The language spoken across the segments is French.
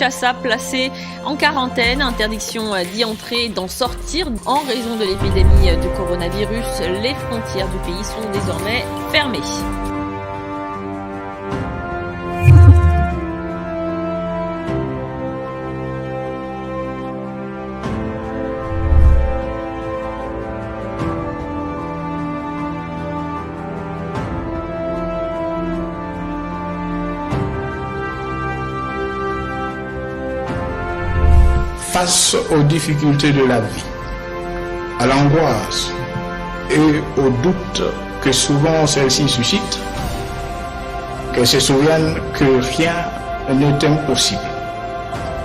Kinshasa placé en quarantaine, interdiction d'y entrer et d'en sortir en raison de l'épidémie de coronavirus. Les frontières du pays sont désormais fermées. Face aux difficultés de la vie, à l'angoisse et aux doutes que souvent celle-ci suscite, qu'elle se souvienne que rien n'est impossible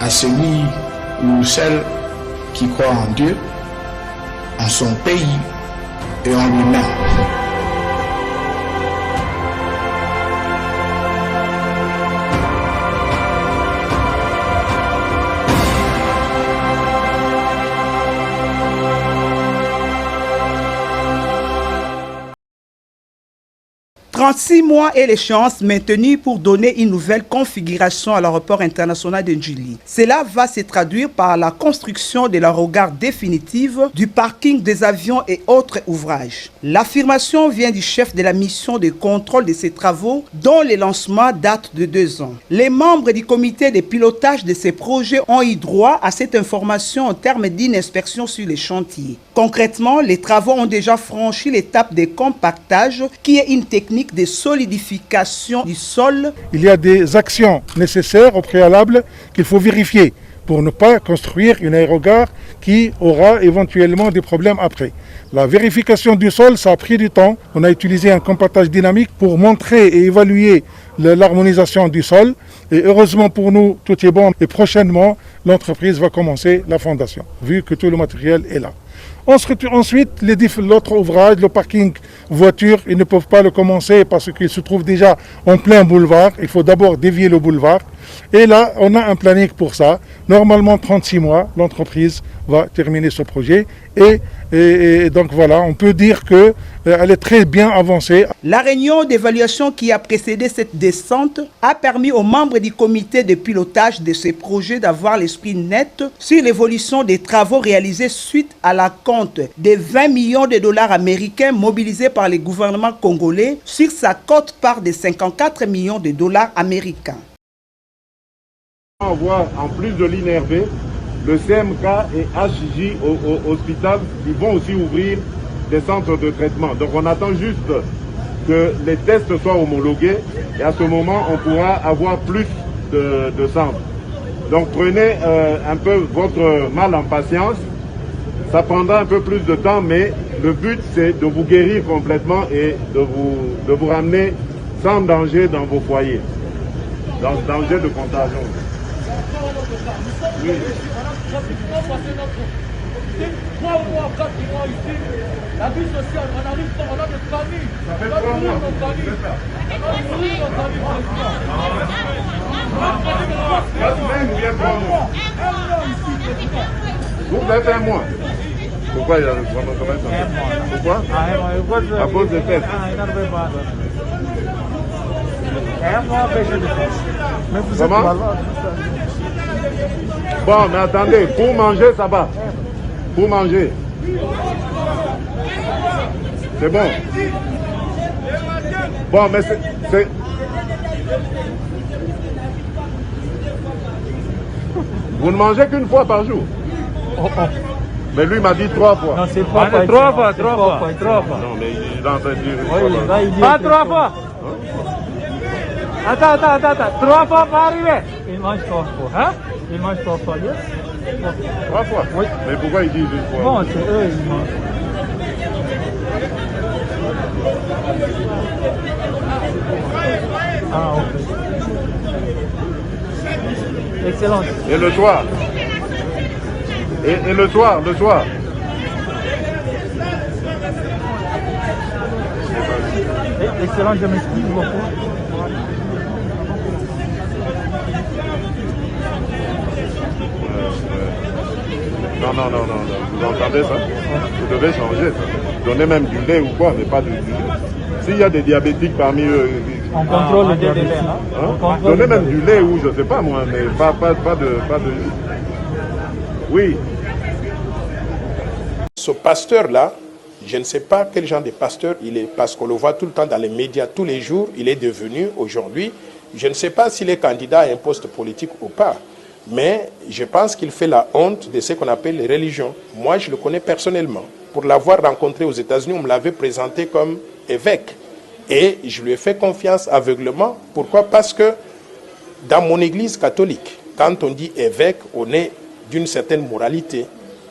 à celui ou celle qui croit en Dieu, en son pays et en lui-même. « 36 mois est l'échéance maintenue pour donner une nouvelle configuration à l'aéroport international de Njili. Cela va se traduire par la construction de la regard définitive du parking des avions et autres ouvrages. L'affirmation vient du chef de la mission de contrôle de ces travaux dont le lancement date de 2 ans. Les membres du comité de pilotage de ces projets ont eu droit à cette information en termes d'une inspection sur les chantiers. Concrètement, les travaux ont déjà franchi l'étape de compactage qui est une technique de solidification du sol. Il y a des actions nécessaires au préalable qu'il faut vérifier pour ne pas construire une aérogare qui aura éventuellement des problèmes après. La vérification du sol, ça a pris du temps. On a utilisé un compactage dynamique pour montrer et évaluer l'harmonisation du sol. Et heureusement pour nous, tout est bon. Et prochainement, l'entreprise va commencer la fondation, vu que tout le matériel est là. Ensuite, l'autre ouvrage, le parking voiture, ils ne peuvent pas le commencer parce qu'il se trouve déjà en plein boulevard. Il faut d'abord dévier le boulevard. Et là, on a un planning pour ça. Normalement, 36 mois, l'entreprise va terminer ce projet. Et donc voilà, on peut dire qu'elle est très bien avancée. La réunion d'évaluation qui a précédé cette descente a permis aux membres du comité de pilotage de ces projets d'avoir l'esprit net sur l'évolution des travaux réalisés suite à la compte des 20 millions de dollars américains mobilisés par le gouvernement congolais sur sa quote-part de 54 millions de dollars américains. On voit en plus de l'INRB, le CMK et HJ au hospital qui vont aussi ouvrir des centres de traitement. Donc on attend juste que les tests soient homologués et à ce moment on pourra avoir plus de centres. Donc prenez un peu votre mal en patience. Ça prendra un peu plus de temps, mais le but c'est de vous guérir complètement et de vous ramener sans danger dans vos foyers, dans danger de contagion. Oui. 3 mois, 4 mois ici, la vie sociale, on arrive pas, on a des familles. Ça fait 3 mois, c'est ça. La semaine ou bien 3 mois. Vous faites 1 mois. Pourquoi il y a vraiment comme ça? Pourquoi? À cause des tests. Comment? Bon, mais attendez, pour manger, ça va. Pour manger. C'est bon. Bon, mais c'est... Vous ne mangez qu'une fois par jour. Mais lui m'a dit 3 fois. Non, c'est 3 fois. 3 fois, 3 fois. Non, mais il est en train de dire... Oui, pas 3 fois. Attends. 3 fois pas arrivé. Il mange 3 fois. Hein? Il mange 3 fois, yes? 3 fois? Oui. Mais pourquoi il dit 2 fois? Bon, c'est eux, ils mangent. Ah, ok. Excellent. Et le soir? Et le soir? Excellent, je m'excuse beaucoup. Non. Vous entendez ça? Vous devez changer ça. Donnez même du lait ou quoi, mais pas du lait. S'il y a des diabétiques parmi eux, On contrôle le délai. Donnez même du lait ou je sais pas moi, mais pas de... Oui. Ce pasteur-là, je ne sais pas quel genre de pasteur il est, parce qu'on le voit tout le temps dans les médias, tous les jours, il est devenu aujourd'hui, je ne sais pas s'il est candidat à un poste politique ou pas, mais je pense qu'il fait la honte de ce qu'on appelle les religions. Moi, je le connais personnellement. Pour l'avoir rencontré aux États-Unis, on me l'avait présenté comme évêque. Et je lui ai fait confiance aveuglement. Pourquoi? Parce que dans mon église catholique, quand on dit évêque, on est d'une certaine moralité.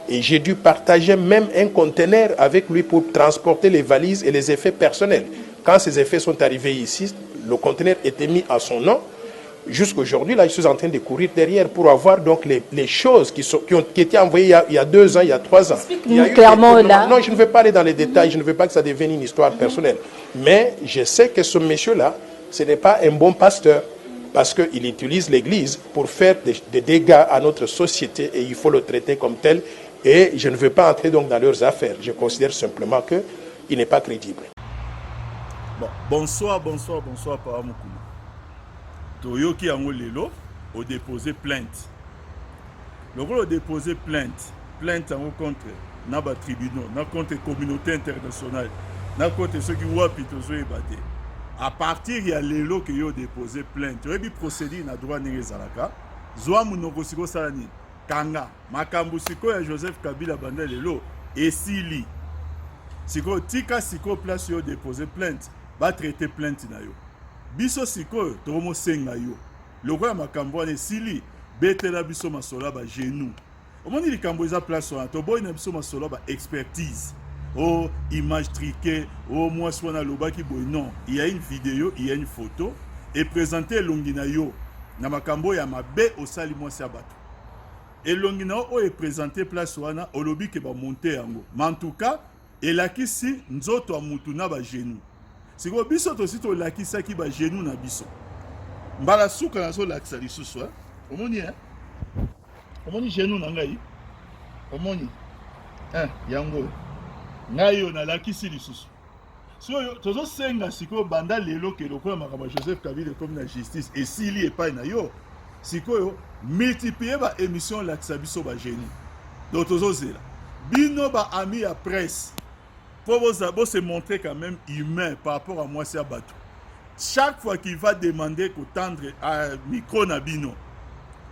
Et j'ai dû partager même un conteneur avec lui pour transporter les valises et les effets personnels. Quand ces effets sont arrivés ici, le conteneur était mis à son nom. Jusqu'aujourd'hui, là, je suis en train de courir derrière pour avoir donc les choses qui ont été envoyées il y a 2 ans, il y a 3 ans. Explique-nous clairement là. Non, je ne vais pas aller dans les détails, je ne veux pas que ça devienne une histoire personnelle. Mais je sais que ce monsieur-là, ce n'est pas un bon pasteur, parce qu'il utilise l'Église pour faire des dégâts à notre société et il faut le traiter comme tel. Et je ne veux pas entrer donc dans leurs affaires. Je considère simplement qu'il n'est pas crédible. Bon, bonsoir, Papa Moukouma. Toyoki yango lelo, au déposé plainte. Le rôle de déposer plainte en contre naba tribunaux, contre la communauté internationale, contre ceux qui wapi tozo ebate. À partir il y a lelo qui ont déposé plainte. Tu as vu procéder na droit n'ezalaka. Zoa munoko siko salani. Kanga, makambu siko ya Joseph Kabila banda lelo esili. Siko tika siko place yo déposer plainte, ba traiter plainte na yo. Biso siko tomo senga yo. Loko ya makambu ane esili, betela biso masola ba genou. Omoni likambo eza place wana, to boy na biso masola ba expertise. Oh, image triquée, oh, moi swana lobaki boy non. Il y a une vidéo, il y a une photo et présenter longina yo na makambo ya mabe osali moi sa bato. Et longina o est présenté place wana olobi ke ba monter yango. Mais en tout cas, elakisi nzoto a mutu na ba genou. Siko biso to sito elakisa ki ba genou na biso. Mbala suka na so lakisa lisusu hein. Omoni hein? Omoni genou na ngai. Omoni. Hein, yango. Ngayo na lakisi lisusu. So tozo senga siko banda lelo ke lokola makaba Joseph Kabila comme na justice et sili epai na yo. Sikoyo multiplier ba émission lakisa biso ba génie. Donc tozo zela. Bino ba ami à presse. Pour vous se montrer quand même humain par rapport à moi c'est abatou. Chaque fois qu'il va demander qu'on tendre à micro na bino.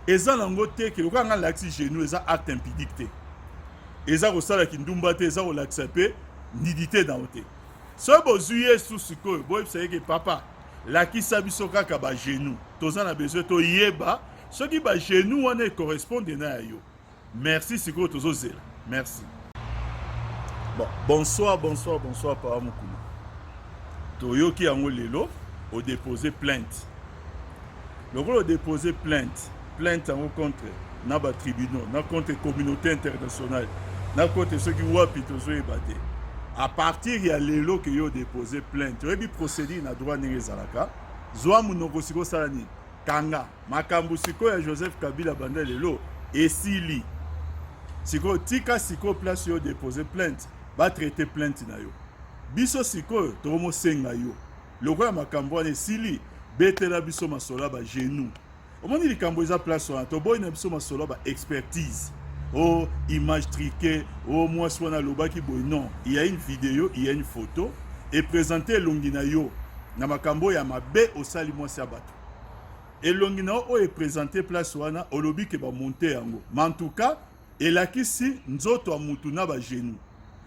Eza lango te ke lokola lakisi genou eza acte impidique. Eza ko sala ki ndumba te eza ko lakisa pe nidité dans te. Ce bozuye sous sikoyo boy c'est que papa lakisa biso kaka ba genou. Toza na besoin to yeba ce qui ba genou wana correspond na yo. Merci sikoyo tozo zela. Merci. Bon, bonsoir Papa Moukouma. Toyoki yango lelo au déposer plainte. Le rôle de déposer plainte en contre naba tribunaux, contre la communauté internationale, contre ceux qui wapi tozo ebate. À partir il y a lelo qui ont déposé plainte. Tu as vu procéder na droit n'ezalaka. Zoa munoko siko salani. Kanga, makambu siko ya Joseph Kabila banda lelo esili. Siko tika siko place yo déposer plainte, ba traiter plainte na yo. Biso siko tomo senga yo. Loko ya makambu ane esili, betela biso masola ba genou. Omoni likambo eza place wana, to boy na biso masola ba expertise. Oh, image triquée, oh, moi swana lobaki boy non. Il y a une vidéo, il y a une photo et présenter longina yo na makambo ya mabe osali moi sa bato. Et longina o est présenté place wana olobi ke ba monter yango. Mais en tout cas, elakisi nzoto a mutu na ba genou.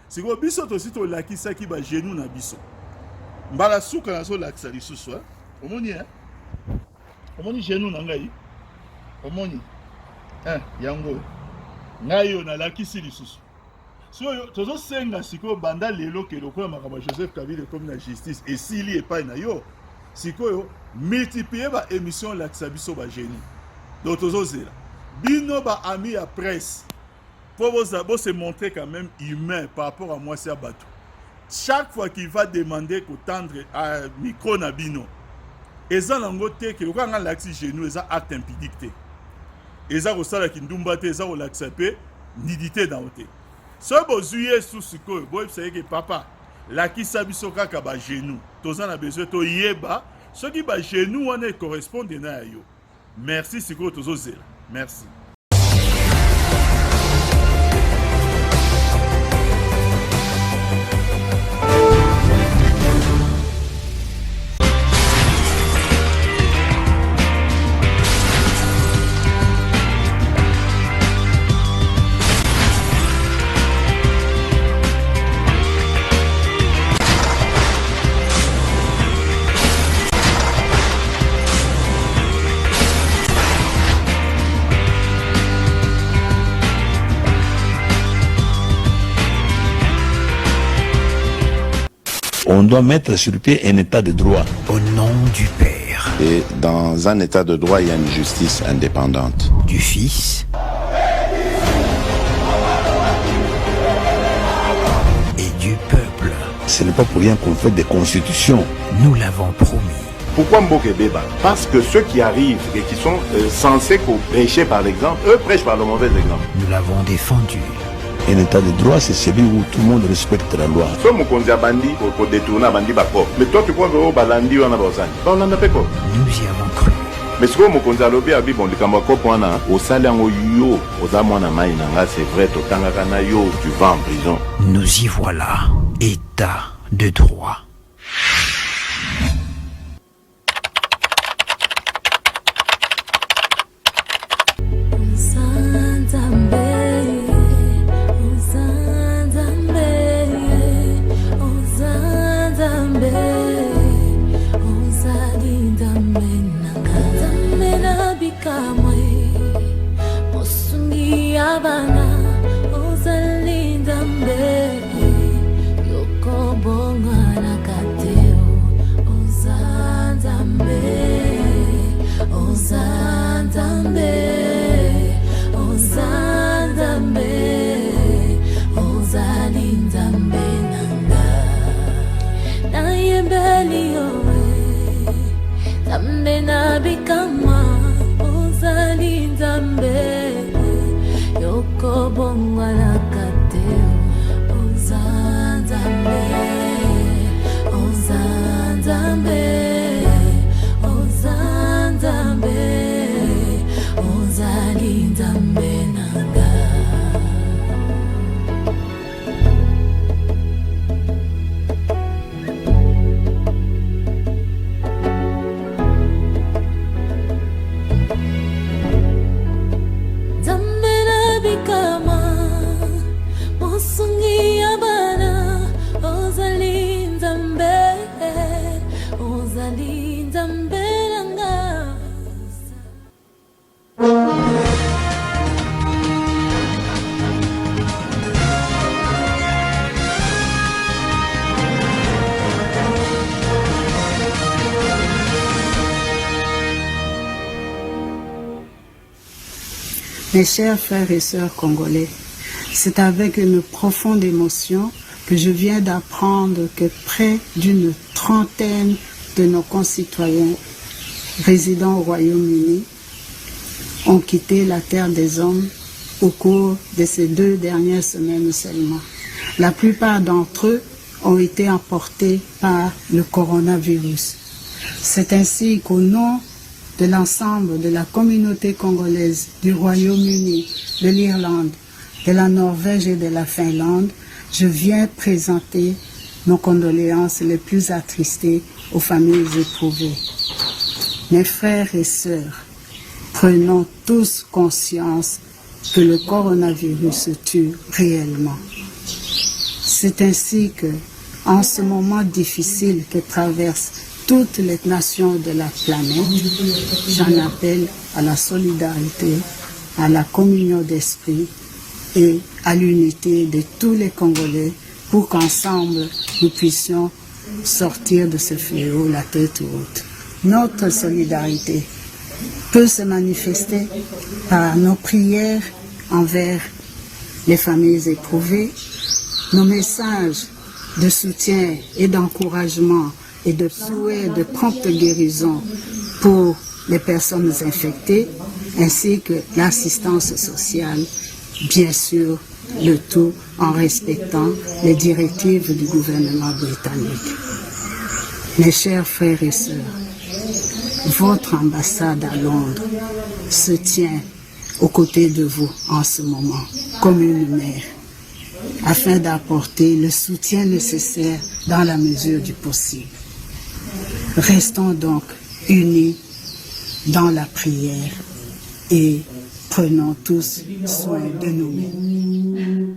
Siko biso to sito lakisa ki ba genou na biso. Mbala suka na so lakisa lisusu hein. Omoni hein? Omoni genou na ngai. Omoni. Hein, yango. Ngayo na lakisi lisusu. So tozo senga siko banda lelo ke lokola makaba Joseph Kabila comme na justice et sili epai na yo. Sikoyo multiplier ba émission lakisa biso ba génie. Donc tozo zela. Bino ba ami à presse. Pour vous se montrer quand même humain par rapport à moi c'est abatou. Chaque fois qu'il va demander qu'on tendre à micro na bino. Eza lango te ke lokola lakisi genou eza acte impidique. Eza ko sala ki ndumba te eza ko lakisa pe nidité dans te. Ce bozuye sous sikoyo boy c'est que papa lakisa biso kaka ba genou. Toza na besoin to yeba Ce qui va chez nous, on est correspondant à yo. Merci, c'est quoi tous zéro. Merci. On doit mettre sur pied un état de droit. Au nom du Père. Et dans un état de droit, il y a une justice indépendante. Du Fils. Et du peuple. Ce n'est pas pour rien qu'on fait des constitutions. Nous l'avons promis. Pourquoi Mboké Beba? Parce que ceux qui arrivent et qui sont censés prêcher par l'exemple, eux prêchent par le mauvais exemple. Nous l'avons défendu. Un état de droit, c'est celui où tout le monde respecte la loi. Mais toi, tu crois que Balandi ou Anabosani? Nous y avons cru. Mais ce que Mokonzi alobi abi bon likambako pona au salango yo oza mwana mai nanga c'est vrai totangaka na yo tu vas en prison. Nous y voilà, état de droit. Mes chers frères et sœurs congolais, c'est avec une profonde émotion que je viens d'apprendre que près d'une trentaine de nos concitoyens résidant au Royaume-Uni ont quitté la terre des hommes au cours de ces 2 dernières semaines seulement. La plupart d'entre eux ont été emportés par le coronavirus. C'est ainsi qu'au nom de l'ensemble de la communauté congolaise du Royaume-Uni, de l'Irlande, de la Norvège et de la Finlande, je viens présenter nos condoléances les plus attristées aux familles éprouvées. Mes frères et sœurs, prenons tous conscience que le coronavirus tue réellement. C'est ainsi que, en ce moment difficile que traversent toutes les nations de la planète, j'en appelle à la solidarité, à la communion d'esprit et à l'unité de tous les Congolais pour qu'ensemble nous puissions sortir de ce fléau la tête haute. Notre solidarité peut se manifester par nos prières envers les familles éprouvées, nos messages de soutien et d'encouragement et de souhait de prompte guérison pour les personnes infectées, ainsi que l'assistance sociale, bien sûr, le tout en respectant les directives du gouvernement britannique. Mes chers frères et sœurs, Votre ambassade à Londres se tient aux côtés de vous en ce moment, comme une mère, afin d'apporter le soutien nécessaire dans la mesure du possible. Restons donc unis dans la prière et prenons tous soin de nous-mêmes.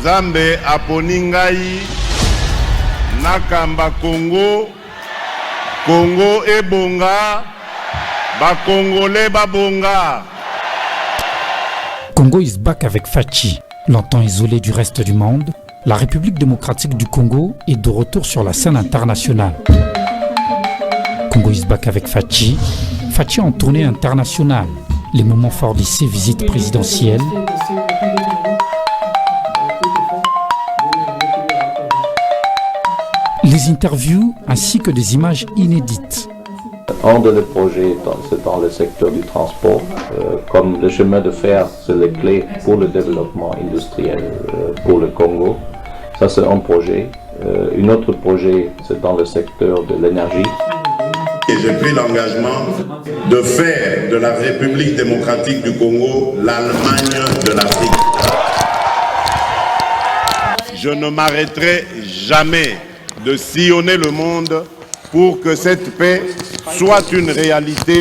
Nzambe aponi ngai nakamba Congo, Congo ebonga, ba Congolais babonga. Congo is back avec Fachi. Longtemps isolé du reste du monde, la République démocratique du Congo est de retour sur la scène internationale. Congo is back avec Fachi. Fachi en tournée internationale. Les moments forts de ses visites présidentielles. Les interviews ainsi que des images inédites. Un des projets, c'est dans le secteur du transport. Comme le chemin de fer, c'est la clé pour le développement industriel pour le Congo. Ça, c'est un projet. Un autre projet, c'est dans le secteur de l'énergie. Et j'ai pris l'engagement de faire de la République démocratique du Congo l'Allemagne de l'Afrique. Je ne m'arrêterai jamais de sillonner le monde pour que cette paix soit une réalité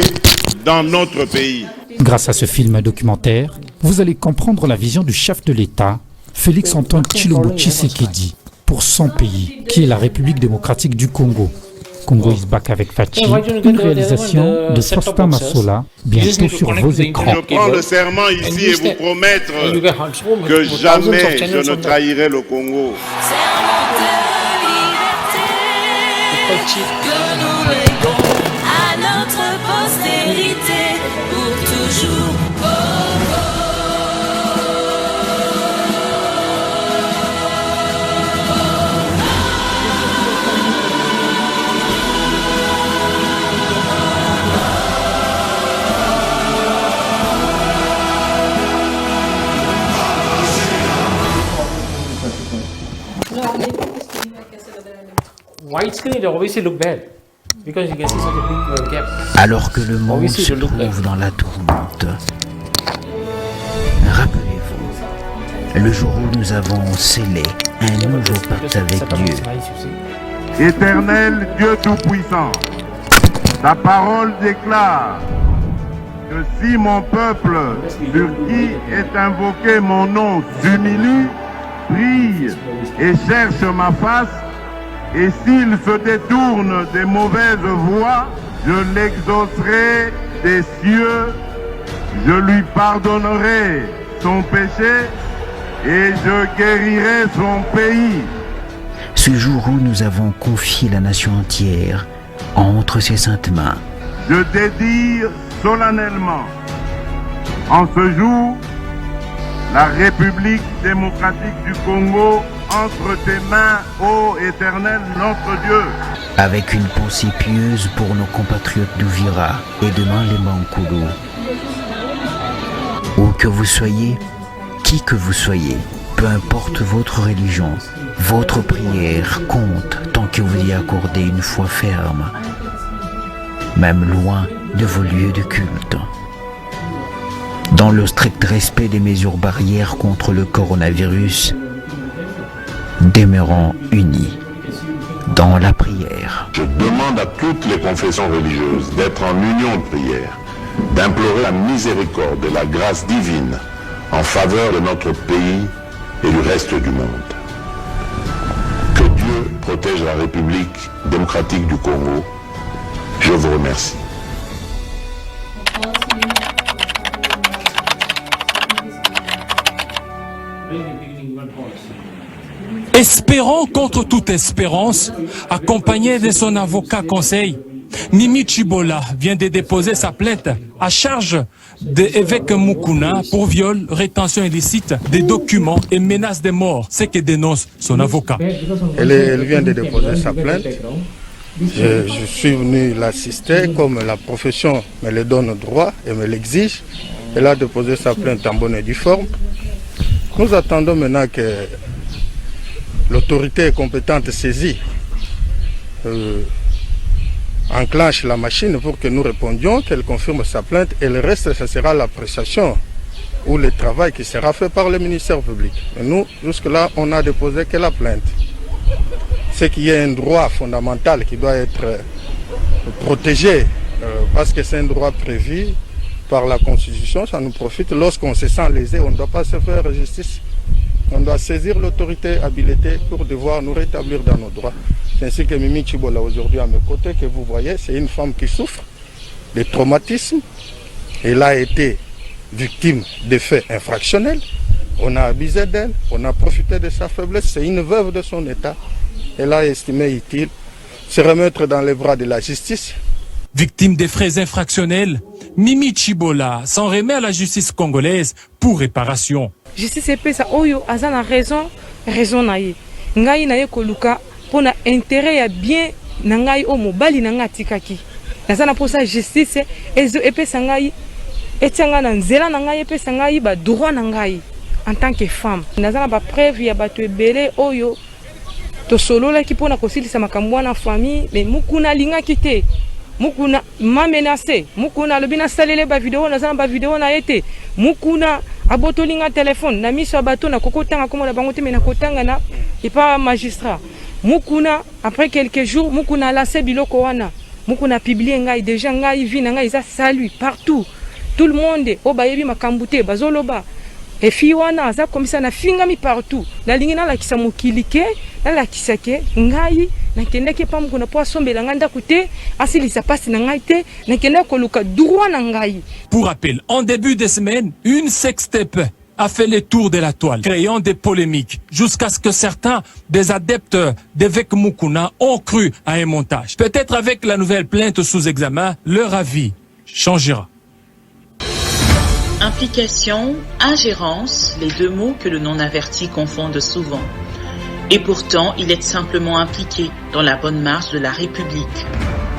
dans notre pays. Grâce à ce film documentaire, vous allez comprendre la vision du chef de l'État, Félix Antoine Tshilombo Tshisekedi, pour son pays, qui est la République démocratique du Congo. Congo is back avec Fachi, une réalisation de Fosta Massola, bientôt sur vos écrans. Je prends le serment ici et vous promettre que jamais je ne trahirai le Congo. Que nous léguons à notre postérité pour toujours. Widescreen, it obviously look bad because you can see such a big gap. Alors que le monde se trouve dans la tourmente, rappelez-vous, le jour où nous avons scellé un nouveau pacte avec Dieu. Éternel Dieu Tout-Puissant, ta parole déclare que si mon peuple, sur qui est invoqué mon nom, s'humilie, prie et cherche ma face, et s'il se détourne des mauvaises voies, je l'exaucerai des cieux, je lui pardonnerai son péché et je guérirai son pays. Ce jour où nous avons confié la nation entière entre ses saintes mains. Je dédie solennellement, en ce jour, la République démocratique du Congo entre tes mains, ô Éternel notre Dieu. Avec une pensée pieuse pour nos compatriotes d'Ouvira et de Manlemba-Nkulu. Où que vous soyez, qui que vous soyez, peu importe votre religion, votre prière compte tant que vous y accordez une foi ferme, même loin de vos lieux de culte. Dans le strict respect des mesures barrières contre le coronavirus, demeurons unis dans la prière. Je demande à toutes les confessions religieuses d'être en union de prière, d'implorer la miséricorde et la grâce divine en faveur de notre pays et du reste du monde. Que Dieu protège la République démocratique du Congo. Je vous remercie. Espérant contre toute espérance, accompagné de son avocat conseil, Mimi Chibola vient de déposer sa plainte à charge de l'évêque Mukuna pour viol, rétention illicite des documents et menace de mort, ce que dénonce son avocat. Elle vient de déposer sa plainte. Je suis venu l'assister comme la profession me le donne droit et me l'exige. Elle a déposé sa plainte en bonne et due forme. Nous attendons maintenant que l'autorité compétente saisie enclenche la machine pour que nous répondions, qu'elle confirme sa plainte et le reste, ce sera l'appréciation ou le travail qui sera fait par le ministère public. Et nous, jusque-là, on n'a déposé que la plainte. C'est qu'il y a un droit fondamental qui doit être protégé parce que c'est un droit prévu par la Constitution, ça nous profite. Lorsqu'on se sent lésé, on ne doit pas se faire justice. On doit saisir l'autorité habilitée pour devoir nous rétablir dans nos droits. C'est ainsi que Mimi Chibola aujourd'hui à mes côtés, que vous voyez, c'est une femme qui souffre de traumatisme. Elle a été victime de faits infractionnels. On a abusé d'elle, on a profité de sa faiblesse. C'est une veuve de son état. Elle a estimé utile se remettre dans les bras de la justice. Victime des faits infractionnels, Mimi Chibola s'en remet à la justice congolaise pour réparation. Justice epesa oyo aza na raison na ye. Ngai na ye koluka pona intérêt ya bien na ngai o mobali na ngai tikaki. Naza na posa justice ezo epesa ngai etianga na nzela na ngai epesa ngai ba droit na ngai en tant que femme. Naza na ba preuve ya bato ebele oyo to solola ki pona kosilisa makambo na famille mais mukuna linga kite. Mukuna m'a menacé, mukuna lobina salele ba vidéo na zamba vidéo na été, mukuna abotolinga téléphone na miso bato na kokotanga comme na bangote mais na kotanga na et pas magistrat. Mukuna après quelques jours mukuna la biloko wana, mukuna publier ngai déjà ngai vi na ngai za salut partout. Tout le monde o bayebi makambute bazoloba. Et fi wana za comme ça na fingami partout. Na lingina la kisa mokilike, na la kisake ngai nakendaki pa mukuna po asombela nganda kute asilisa pasi na ngai te nakenda koluka droit na ngai. Pour rappel, en début de semaine, une sextape a fait le tour de la toile, créant des polémiques, jusqu'à ce que certains des adeptes d'évêque Mukuna ont cru à un montage. Peut-être avec la nouvelle plainte sous examen, leur avis changera. Implication, ingérence, les deux mots que le non-averti confondent souvent. Et pourtant, il est simplement impliqué dans la bonne marche de la République.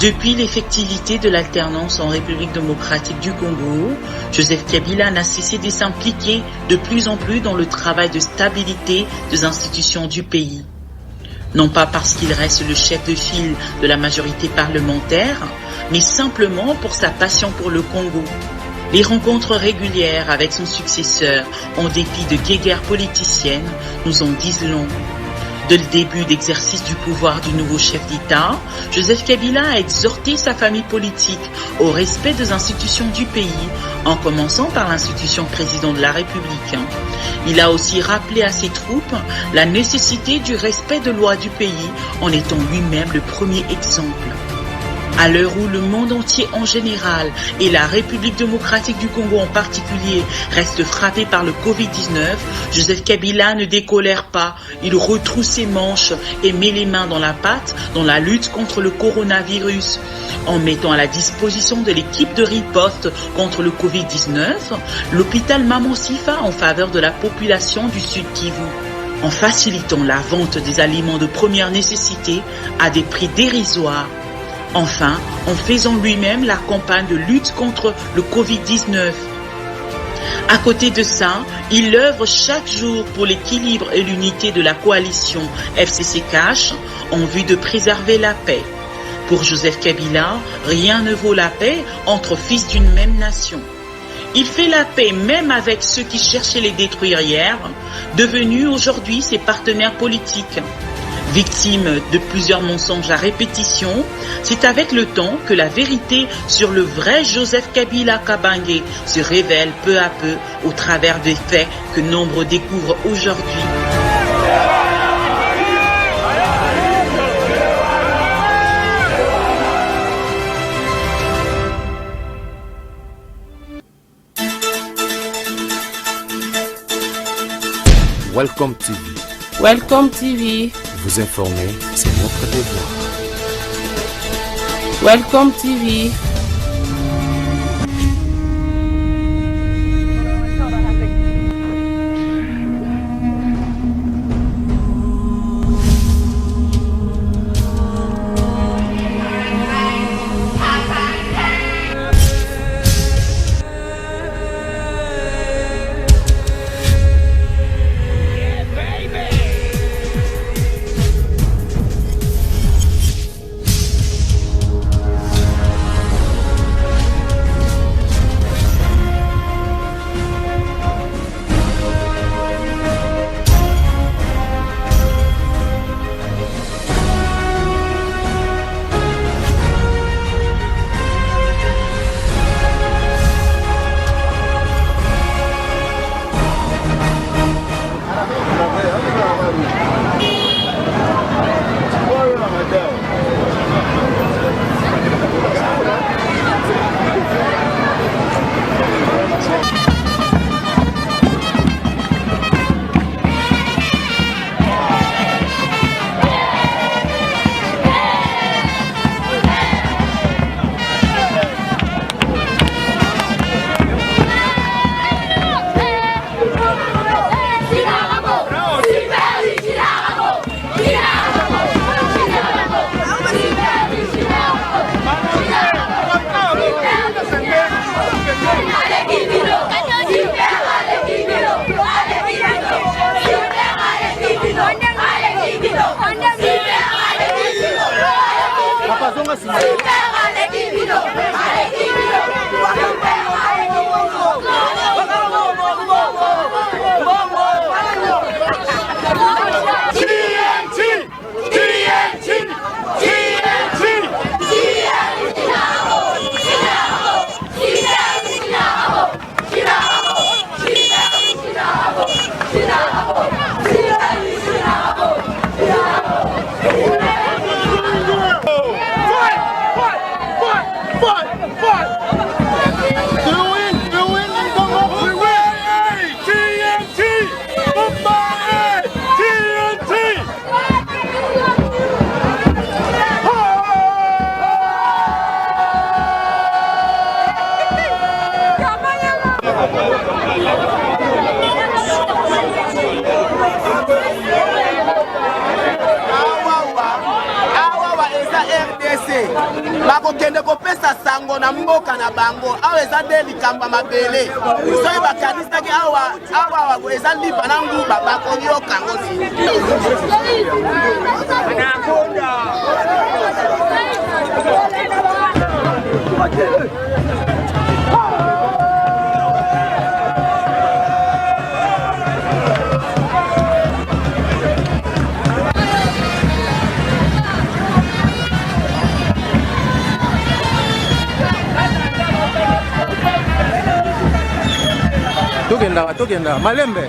Depuis l'effectivité de l'alternance en République démocratique du Congo, Joseph Kabila n'a cessé de s'impliquer de plus en plus dans le travail de stabilité des institutions du pays. Non pas parce qu'il reste le chef de file de la majorité parlementaire, mais simplement pour sa passion pour le Congo. Les rencontres régulières avec son successeur, en dépit de guéguerres politiciennes, nous en disent long. Dès le début d'exercice du pouvoir du nouveau chef d'État, Joseph Kabila a exhorté sa famille politique au respect des institutions du pays, en commençant par l'institution président de la République. Il a aussi rappelé à ses troupes la nécessité du respect de lois du pays, en étant lui-même le premier exemple. À l'heure où le monde entier en général et la République démocratique du Congo en particulier reste frappé par le Covid-19, Joseph Kabila ne décolère pas. Il retrousse ses manches et met les mains dans la pâte dans la lutte contre le coronavirus. En mettant à la disposition de l'équipe de riposte contre le Covid-19, l'hôpital Maman Sifa en faveur de la population du Sud Kivu. En facilitant la vente des aliments de première nécessité à des prix dérisoires. Enfin, en faisant lui-même la campagne de lutte contre le Covid-19. À côté de ça, il œuvre chaque jour pour l'équilibre et l'unité de la coalition FCC-CACH en vue de préserver la paix. Pour Joseph Kabila, rien ne vaut la paix entre fils d'une même nation. Il fait la paix même avec ceux qui cherchaient les détruire hier, devenus aujourd'hui ses partenaires politiques. Victime de plusieurs mensonges à répétition, c'est avec le temps que la vérité sur le vrai Joseph Kabila Kabange se révèle peu à peu au travers des faits que nombre découvrent aujourd'hui. Welcome TV. Welcome TV. Vous informer, c'est notre devoir. Welcome TV. bakokende kopesa sango na mboka na bango awa eza nde likambo ya mabele soki bakanisaki awa eza lipa na nguba bakoyoka yango Tokenda Malembe.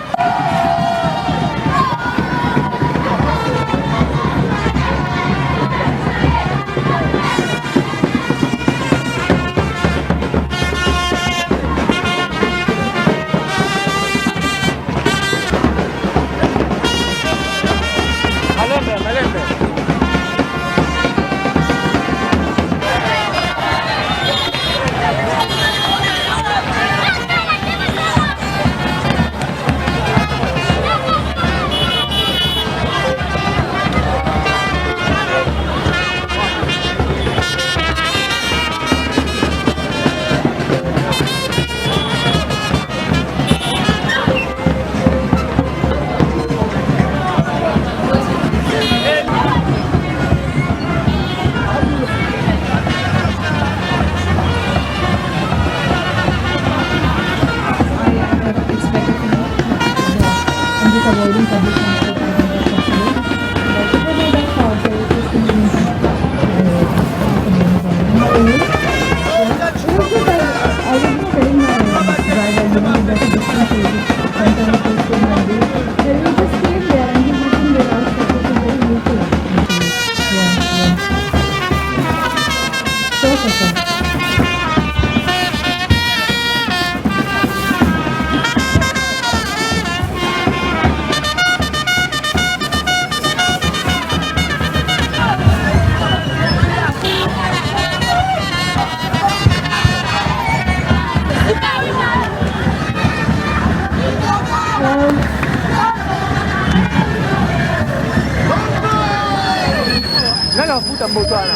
mafuta mbotwana.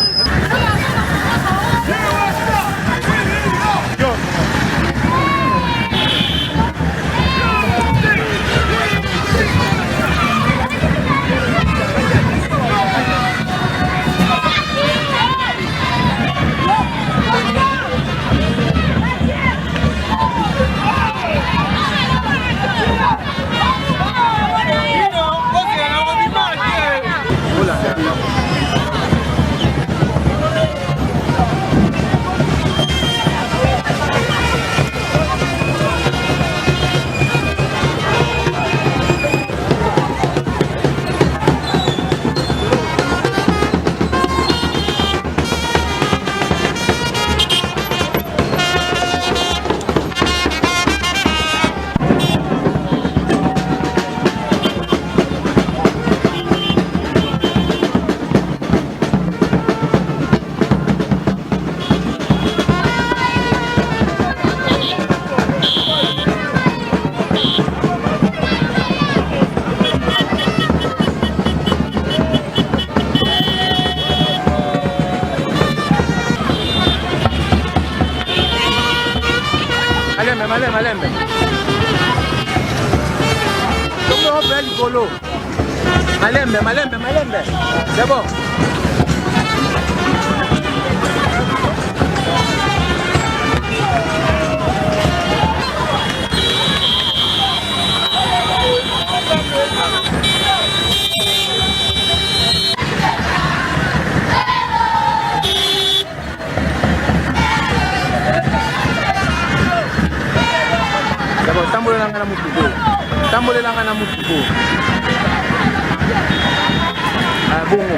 Malembe. Comment on fait le golo? Malembe. C'est bon. Tambolelanga na mutubo. Bongo.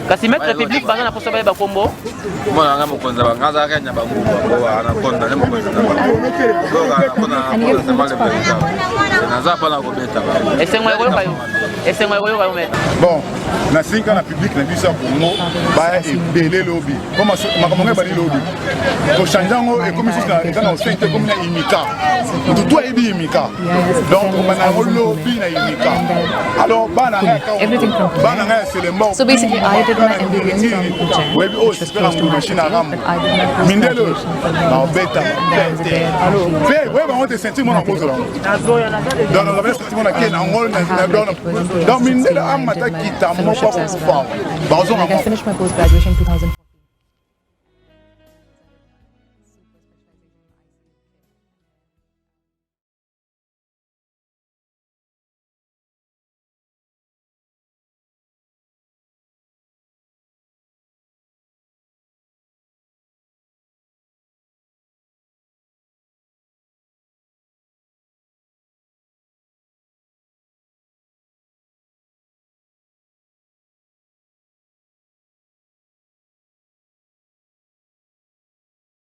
Kasi maître public baza na posa ba kombo Mwana nga mokonza ba ngaza kanya ba nguba bo anakonda ne mokonza ba. Boga kuna na male ba. Naza pa na ko beta ba. Esengwa yo kayo. Esengwa yo kayo met. Bon, na singa na public na bisa Congo ba ebele lobby. Comment makamanga ba lobby. Ko chanjango e comme si na sente comme na imika. Tout est bien imika. Donc on a lobby na imika. Alors bana nga ka. Bana nga c'est le mort. So basically I did my MBBS from Ujjain. Oui, oh, c'est pas une machine à rame. Mindelo. Non, bêta. Alors, fais, ouais, on te sentir mon pose là. Dans le reste, on a qu'un rôle dans Mindelo, amata kita mo pas pour faire. I finished my post graduation in 2000.